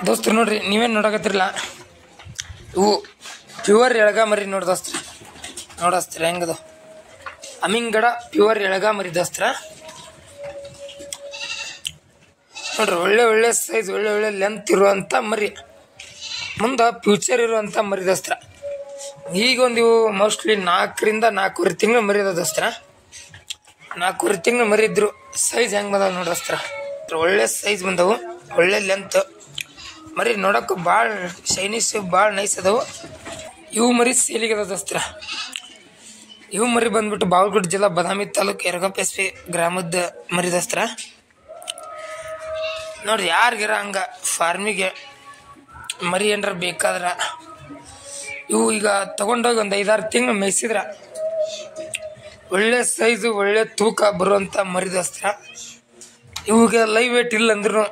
ದೋಸ್ತರು ನೋಡ್ರಿ, ನೀವೇನು ನೋಡಕತ್ತಿರಲ್ಲ, ಇವು ಪ್ಯೂರ್ ಎಳಗ ಮರಿ ನೋಡಿ ದೋಸ್ತ್ರ. ನೋಡಸ್ತೀರ ಹೆಂಗದು ಅಮಿಂಗಡ ಪ್ಯೂರ್ ಎಳಗ ಮರಿ ದೋಸ್ತ್ರ. ನೋಡ್ರಿ, ಒಳ್ಳೆ ಒಳ್ಳೆ ಸೈಜ್, ಒಳ್ಳೆ ಒಳ್ಳೆ ಲೆಂತ್ ಇರುವಂಥ ಮರಿ, ಮುಂದೆ ಫ್ಯೂಚರ್ ಇರುವಂಥ ಮರಿ ದೋಸ್ತ್ರ. ಈಗೊಂದು ಇವು ಮೋಸ್ಟ್ಲಿ 4ರಿಂದ 4.5 ತಿಂಗಳು ಮರಿ ಅದ ದೋಸ್ತ್ರ. 4.5 ತಿಂಗಳು ಮರಿ ಇದ್ರು ಸೈಜ್ ಹೆಂಗೆ ಬಂದಾವ ನೋಡಿ ದೋಸ್ತ್ರ. ಒಳ್ಳೆ ಸೈಜ್ ಬಂದವು, ಒಳ್ಳೆ ಲೆಂತ್ ಮರಿ, ನೋಡೋಕೆ ಭಾಳ ಶೈನಿಶ್, ಭಾಳ ನೈಸ್ ಅದಾವು. ಇವು ಮರಿ ಸೇಲಿಗೆ ಅದ ದೋಸ್ತ್ರ. ಇವು ಮರಿ ಬಂದ್ಬಿಟ್ಟು ಬಾಗಲಕೋಟೆ ಜಿಲ್ಲಾ ಬದಾಮಿ ತಾಲೂಕು ಯರಗಪ್ಪ ಎಸ್ ಪಿ ಗ್ರಾಮದ ಮರಿ ದೋಸ್ತ್ರ. ನೋಡ್ರಿ, ಯಾರಿಗಾರ ಹಂಗ ಫಾರ್ಮಿಗೆ ಮರಿ ಏನಾರ ಬೇಕಾದ್ರೆ ಇವು ಈಗ ತಗೊಂಡೋಗಿ ಒಂದು 5-6 ತಿಂಗಳು ಮೇಯಿಸಿದ್ರ ಒಳ್ಳೆ ಸೈಜು, ಒಳ್ಳೆ ತೂಕ ಬರುವಂಥ ಮರಿ ದೋಸ್ತ್ರ. ಇವಾಗ ಲೈವ್ ವೇಟ್ ಇಲ್ಲ ಅಂದ್ರೂ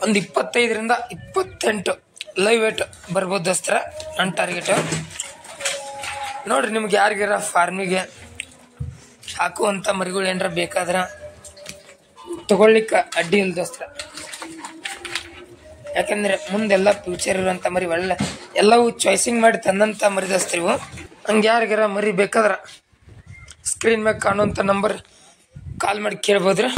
ಒಂದು 25ರಿಂದ 28 ಲೈವ್ ವೇಟ್ ಬರ್ಬೋದು ದೋಸ್ತ್ರ, ನನ್ನ ಟಾರ್ಗೆಟ್. ನೋಡ್ರಿ, ನಿಮ್ಗೆ ಯಾರಿಗಾರ ಫಾರ್ಮಿಗೆ ಹಾಕುವಂಥ ಮರಿಗಳು ಏನಾರ ಬೇಕಾದ್ರೆ ತಗೊಳ್ಲಿಕ್ಕೆ ಅಡ್ಡಿ ಇಲ್ಲ ದೋಸ್ತ್ರ. ಯಾಕೆಂದರೆ ಮುಂದೆಲ್ಲ ಫ್ಯೂಚರ್ ಇರುವಂಥ ಮರಿ, ಒಳ್ಳೆ ಎಲ್ಲವೂ ಚಾಯ್ಸಿಂಗ್ ಮಾಡಿ ತಂದಂಥ ಮರಿ ದೋಸ್ತ್ರ ಇವು. ಹಂಗೆ ಯಾರಿಗಾರ ಮರಿ ಬೇಕಾದ್ರೆ ಸ್ಕ್ರೀನ್ ಮ್ಯಾಗ ಕಾಣುವಂಥ ನಂಬರ್ ಕಾಲ್ ಮಾಡಿ ಕೇಳ್ಬೋದ್ರಿ.